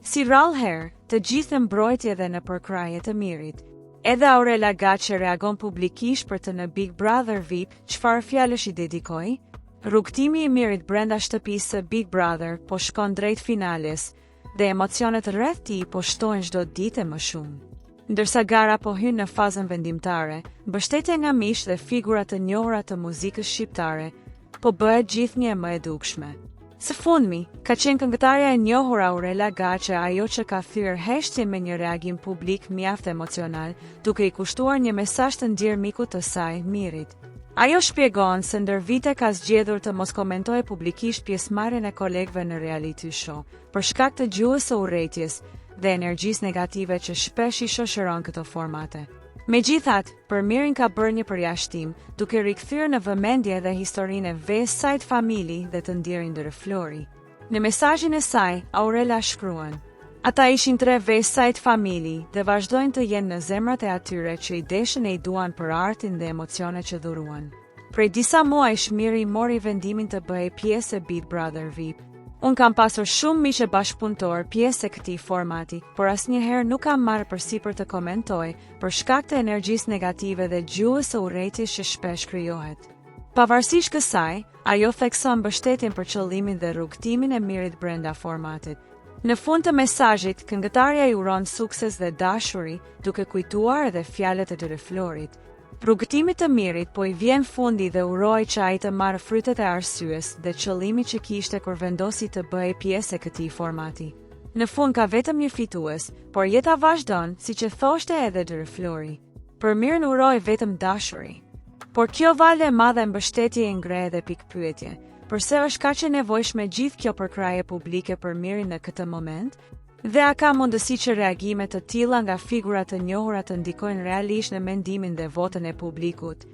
Si rallëherë, të gjithë në mbrojtje dhe në përkraje të mirit. Edhe Aurela Gaçi reagon publikisht për të në Big Brother VIP, çfarë fjalësh i dedikoi? Rrugtimi i mirit brenda shtëpisë së Big Brother po shkon drejt finales, dhe emocionet rreth tij po shtojnë çdo ditë më shumë. Ndërsa gara po hyn në fazën vendimtare, mbështetje nga miq dhe figura të njohura të muzikës shqiptare, po bëhet gjithnjë më e dukshme. Së fundmi, ka qenë këngëtarja e njohur Aurela Gaçi ajo që ka thyer heshtje me një reagim publik mjaft emocional, duke i kushtuar një mesazh të ndjer mikut të saj, Mirit. Ajo shpjegon se ndër vite ka zgjedhur të mos komentojë publikisht pjesëmarrjen e kolegëve në reality show, për shkak të gjuhës së urrëties dhe energjisë negative që shpesh i shoqëron këto formate. Megjithatë, për Mirin ka bërë një përjashtim, duke rikthyer në vëmendje dhe historinë e West Side Family dhe të ndjerin Flori. Në mesazhin e saj, Aurela shkruan: "Ata ishin 3 West Side Family dhe vazhdojnë të jenë në zemrat e atyre që i deshën e i duan për artin dhe emocionet që dhuruan." Prej disa muajsh Miri mori vendimin të bëhej pjesë e Big Brother VIP. Unë kam pasur shumë miqe bashkëpunëtor pjesë e këtij formati, por asnjëherë nuk kam marrë përsipër të komentoj për shkak të energjisë negative dhe gjuhës së urrëties që shpesh krijohet. Pavarësisht kësaj, ajo thekson mbështetjen për qëllimin dhe rrugtimin e Mirit brenda formatit. Në fund të mesazhit, këngëtarja i uron sukses dhe dashuri, duke kujtuar edhe fjalët e Florit. Rrugtimit të Mirit po i vjen fundi dhe uroj që ai të marrë frytet e arsyes dhe qëllimit që kishte kur vendosi të bëhej pjesë e këtij formati. Në fund ka vetëm një fitues, por jeta vazhdon, siç e thoshte edhe Flori. Për Mirin uroj vetëm dashuri. Por kjo valë e madhe mbështetje i ngre edhe pikpyetje. Përse është kaq e nevojshme gjithë kjo përkraje publike për Mirin në këtë moment? Dhe a ka mundësi që reagime të tilla nga figura të njohura të ndikojnë realisht në mendimin dhe votën e publikut?